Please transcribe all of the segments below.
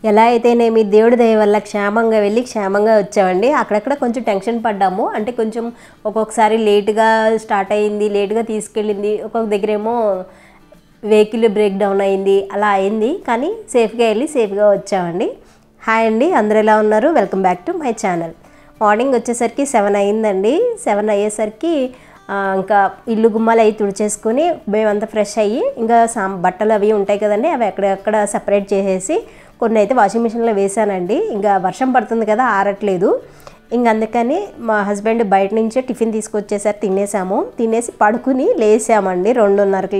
ఎలా అయితేనేమి దేవుడి దయ వల్ల క్షేమంగా వెళ్ళి క్షేమంగా వచ్చామండి. అక్కడక్కడ కొంచెం టెన్షన్ పడ్డాము. అంటే కొంచెం ఒక్కొక్కసారి లేటుగా స్టార్ట్ అయింది, లేటుగా తీసుకెళ్ళింది, ఒక్కొక్క దగ్గరేమో వెహికల్ బ్రేక్ డౌన్ అయింది, అలా అయింది. కానీ సేఫ్గా వెళ్ళి సేఫ్గా వచ్చామండి. హాయ్ అండి, అందరూ ఎలా ఉన్నారు? Welcome back to my channel. Morning వచ్చేసరికి 7 అయిందండి. 7 అయ్యేసరికి ఇంకా ఇల్లు గుమ్మాలు అవి తుడిచేసుకొని మేమంతా ఫ్రెష్ అయ్యి ఇంకా బట్టలు అవి ఉంటాయి కదండి, అవి ఎక్కడెక్కడ సపరేట్ చేసేసి కొన్ని అయితే వాషింగ్ మిషన్లో వేసానండి. ఇంకా వర్షం పడుతుంది కదా, ఆరట్లేదు. ఇంక అందుకని మా హస్బెండ్ బయట నుంచే టిఫిన్ తీసుకొచ్చేసరి తినేసాము. తినేసి పడుకుని లేసామండి. 2:30కి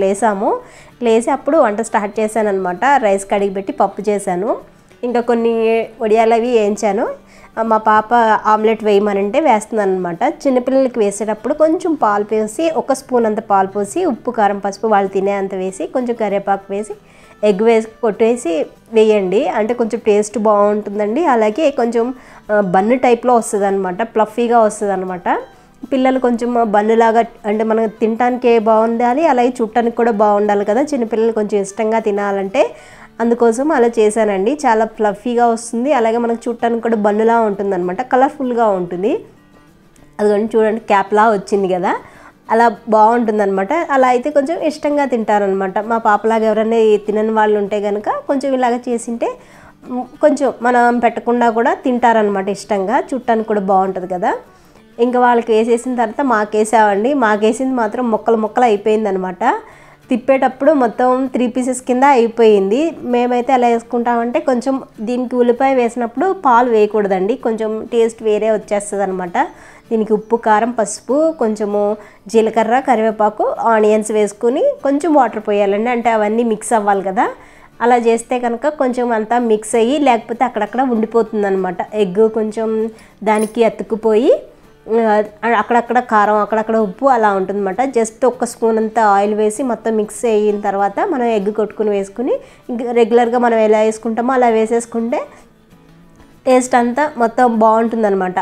లేసి అప్పుడు వంట స్టార్ట్ చేశాను అనమాట. రైస్ కడిగి పెట్టి పప్పు చేశాను. ఇంకా కొన్ని వడియాలు అవి వేయించాను. మా పాప ఆమ్లెట్ వేయమనంటే వేస్తున్నాను అనమాట. చిన్నపిల్లలకి వేసేటప్పుడు కొంచెం పాలు పోసి, 1 స్పూన్ అంత పాలు పోసి, ఉప్పు కారం పసుపు వాళ్ళు తినే అంత వేసి, కొంచెం కరివేపాకు వేసి, ఎగ్ వేసి కొట్టేసి వేయండి. అంటే కొంచెం టేస్ట్ బాగుంటుందండి. అలాగే కొంచెం బన్ను టైప్లో వస్తుంది అనమాట, ప్లఫీగా వస్తుంది అనమాట. పిల్లలు కొంచెం బన్నులాగా అంటే మనకు తినడానికి బాగుండాలి, అలాగే చుట్టానికి కూడా బాగుండాలి కదా. చిన్నపిల్లలు కొంచెం ఇష్టంగా తినాలంటే అందుకోసం అలా చేశానండి. చాలా ఫ్లఫీగా వస్తుంది, అలాగే మనకు చుట్టానికి కూడా బన్నులా ఉంటుంది అనమాట, కలర్ఫుల్గా ఉంటుంది. అదిగోండి చూడండి, క్యాప్లా వచ్చింది కదా, అలా బాగుంటుంది అనమాట. అలా అయితే కొంచెం ఇష్టంగా తింటారనమాట. మా పాపలాగా ఎవరైనా తినని వాళ్ళు ఉంటే కనుక కొంచెం ఇలాగ చేసింటే కొంచెం మనం పెట్టకుండా కూడా తింటారనమాట ఇష్టంగా. చుట్టానికి కూడా బాగుంటుంది కదా. ఇంకా వాళ్ళకి వేసేసిన తర్వాత మాకేసామండి. మాకేసింది మాత్రం ముక్కలు అయిపోయింది అనమాట. తిప్పేటప్పుడు మొత్తం 3 పీసెస్ కింద అయిపోయింది. మేమైతే ఎలా వేసుకుంటామంటే కొంచెం దీనికి ఉల్లిపాయ వేసినప్పుడు పాలు వేయకూడదండి, కొంచెం టేస్ట్ వేరే వచ్చేస్తుంది అనమాట. దీనికి ఉప్పు కారం పసుపు కొంచెము జీలకర్ర కరివేపాకు ఆనియన్స్ వేసుకుని కొంచెం వాటర్ పోయాలండి. అంటే అవన్నీ మిక్స్ అవ్వాలి కదా. అలా చేస్తే కనుక కొంచెం అంతా మిక్స్ అయ్యి, లేకపోతే అక్కడక్కడ ఉండిపోతుంది అనమాట. ఎగ్ కొంచెం దానికి అతుక్కుపోయి అక్కడక్కడ కారం అక్కడక్కడ ఉప్పు అలా ఉంటుందన్నమాట. జస్ట్ 1 స్పూన్ అంతా ఆయిల్ వేసి మొత్తం మిక్స్ అయిన తర్వాత మనం ఎగ్ కొట్టుకుని వేసుకుని రెగ్యులర్గా మనం ఎలా వేసుకుంటామో అలా వేసేసుకుంటే టేస్ట్ అంతా మొత్తం బాగుంటుందన్నమాట.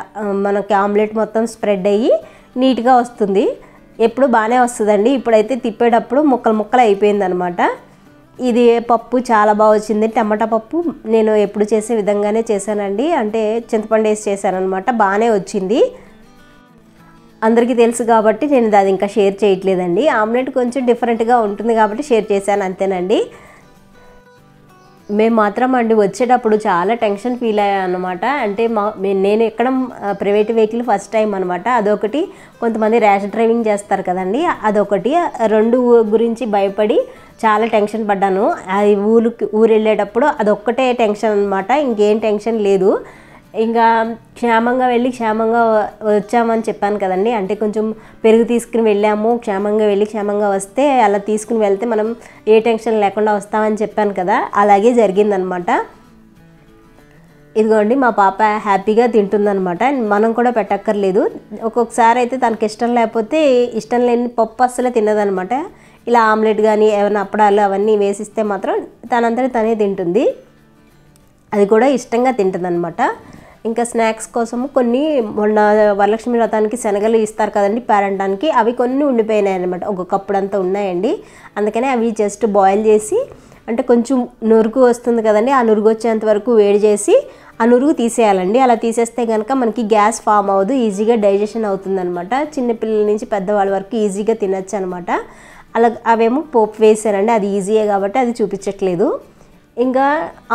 మనకి ఆమ్లెట్ మొత్తం స్ప్రెడ్ అయ్యి నీట్గా వస్తుంది. ఎప్పుడు బాగానే వస్తుందండి. ఇప్పుడైతే తిప్పేటప్పుడు ముక్కలు అయిపోయిందనమాట. ఇది పప్పు చాలా బాగా వచ్చింది. టమాటా పప్పు నేను ఎప్పుడు చేసే విధంగానే చేశానండి. అంటే చింతపండు వేసి చేశానమాట. బాగానే వచ్చింది. అందరికీ తెలుసు కాబట్టి నేను అది ఇంకా షేర్ చేయట్లేదండి. ఆమ్లెట్ కొంచెం డిఫరెంట్గా ఉంటుంది కాబట్టి షేర్ చేశాను, అంతేనండి. మేము మాత్రం అండి వచ్చేటప్పుడు చాలా టెన్షన్ ఫీల్ అయ్యాను అనమాట. అంటే నేను ఎక్కడం ప్రైవేట్ వెహికల్ ఫస్ట్ టైం అనమాట. అదొకటి, కొంతమంది ర్యాష్ డ్రైవింగ్ చేస్తారు కదండి, అదొకటి. 2 గురించి భయపడి చాలా టెన్షన్ పడ్డాను. అది ఊరు వెళ్ళేటప్పుడు అదొక్కటే టెన్షన్ అనమాట, ఇంకేం టెన్షన్ లేదు. ఇంకా క్షేమంగా వెళ్ళి క్షేమంగా వచ్చామని చెప్పాను కదండి. అంటే కొంచెం పెరుగు తీసుకుని వెళ్ళాము, క్షేమంగా వెళ్ళి క్షేమంగా వస్తే అలా తీసుకుని వెళ్తే మనం ఏ టెన్షన్ లేకుండా వస్తామని చెప్పాను కదా, అలాగే జరిగిందనమాట. ఇదిగోండి మా పాప హ్యాపీగా తింటుందనమాట. మనం కూడా పెట్టక్కర్లేదు. ఒక్కొక్కసారి అయితే తనకి ఇష్టం లేకపోతే ఇష్టం లేని పప్పు అస్సలే తినదనమాట. ఇలా ఆమ్లెట్ కానీ ఏమైనా అప్పడాలు అవన్నీ వేసిస్తే మాత్రం తనంతటి తనే తింటుంది. అది కూడా ఇష్టంగా తింటుందనమాట. ఇంకా స్నాక్స్ కోసము కొన్ని మొన్న వరలక్ష్మి వ్రతానికి శనగలు ఇస్తారు కదండి పేరంటానికి, అవి కొన్ని ఉండిపోయినాయి అనమాట. ఒక కప్పుడంతా ఉన్నాయండి. అందుకనే అవి జస్ట్ బాయిల్ చేసి, అంటే కొంచెం నురుగు వస్తుంది కదండి, ఆ నురుగు వచ్చేంత వరకు వేడి చేసి ఆ నురుగు తీసేయాలండి. అలా తీసేస్తే కనుక మనకి గ్యాస్ ఫామ్ అవ్వదు, ఈజీగా డైజెషన్ అవుతుందన్నమాట. చిన్నపిల్లల నుంచి పెద్దవాళ్ళ వరకు ఈజీగా తినచ్చు అనమాట. అలా అవేమో పోపు వేసానండి, అది ఈజీయే కాబట్టి అది చూపించట్లేదు. ఇంకా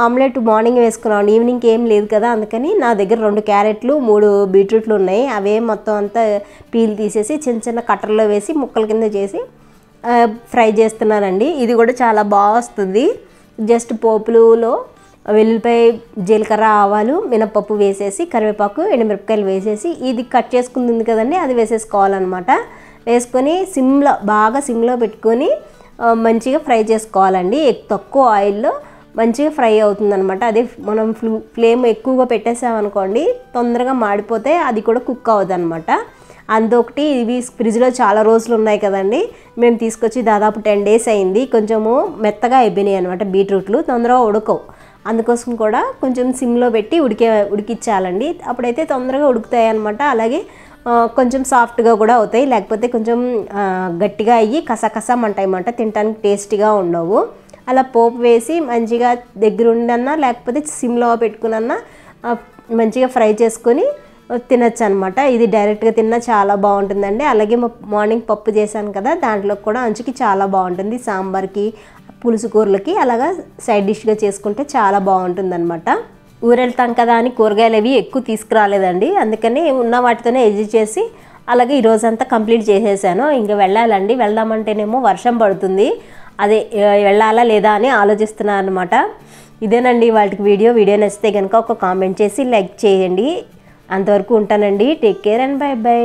ఆమ్లెట్ మార్నింగ్ వేసుకున్నాను, ఈవినింగ్కి ఏం లేదు కదా, అందుకని నా దగ్గర 2 క్యారెట్లు 3 బీట్రూట్లు ఉన్నాయి. అవే మొత్తం అంతా పీల్ తీసేసి చిన్న కట్టర్లో వేసి ముక్కల కింద చేసి ఫ్రై చేస్తున్నానండి. ఇది కూడా చాలా బాగా వస్తుంది. జస్ట్ పోపులలో వెల్లుల్లిపాయ జీలకర్ర ఆవాలు మినపప్పు వేసేసి కరివేపాకు ఎండుమిరపకాయలు వేసేసి ఇది కట్ చేసుకుంది కదండి, అది వేసేసుకోవాలన్నమాట. వేసుకొని బాగా సిమ్లో పెట్టుకొని మంచిగా ఫ్రై చేసుకోవాలండి. తక్కువ ఆయిల్లో మంచిగా ఫ్రై అవుతుందన్నమాట. అదే మనం ఫ్లేమ్ ఎక్కువగా పెట్టేసామనుకోండి తొందరగా మాడిపోతే అది కూడా కుక్ అవ్వదు అనమాట. అందొకటి ఇవి ఫ్రిడ్జ్లో చాలా రోజులు ఉన్నాయి కదండి, మేము తీసుకొచ్చి దాదాపు 10 డేస్ అయింది. కొంచెము మెత్తగా అయిపోయినాయి అనమాట, బీట్రూట్లు తొందరగా ఉడకవు. అందుకోసం కూడా కొంచెం సిమ్లో పెట్టి ఉడికించాలండి, అప్పుడైతే తొందరగా ఉడుకుతాయి అనమాట. అలాగే కొంచెం సాఫ్ట్గా కూడా అవుతాయి, లేకపోతే కొంచెం గట్టిగా అయ్యి కసకసం అంటాయన్నమాట, తినడానికి టేస్టీగా ఉండవు. అలా పోపు వేసి మంచిగా దగ్గరుండన్నా లేకపోతే సిమ్లో పెట్టుకున్నా మంచిగా ఫ్రై చేసుకొని తినచ్చు అనమాట. ఇది డైరెక్ట్గా తిన్నా చాలా బాగుంటుందండి. అలాగే మార్నింగ్ పప్పు చేశాను కదా, దాంట్లో కూడా అంచుకి చాలా బాగుంటుంది. సాంబార్కి, పులుసు కూరలకి అలాగా సైడ్ డిష్గా చేసుకుంటే చాలా బాగుంటుంది అనమాట. ఊరెళ్తాం కదా అని కూరగాయలు అవి ఎక్కువ తీసుకురాలేదండి, అందుకని ఉన్న వాటితోనే ఎడ్జస్ట్ చేసి అలాగే ఈరోజంతా కంప్లీట్ చేసేసాను. ఇంకా వెళ్ళాలండి. వెళ్దామంటేనేమో వర్షం పడుతుంది, అదే వెళ్ళాలా లేదా అని ఆలోచిస్తున్నాను అనమాట. ఇదేనండి వాటికి వీడియో నచ్చితే కనుక ఒక కామెంట్ చేసి లైక్ చేయండి. అంతవరకు ఉంటానండి. Take care and by by.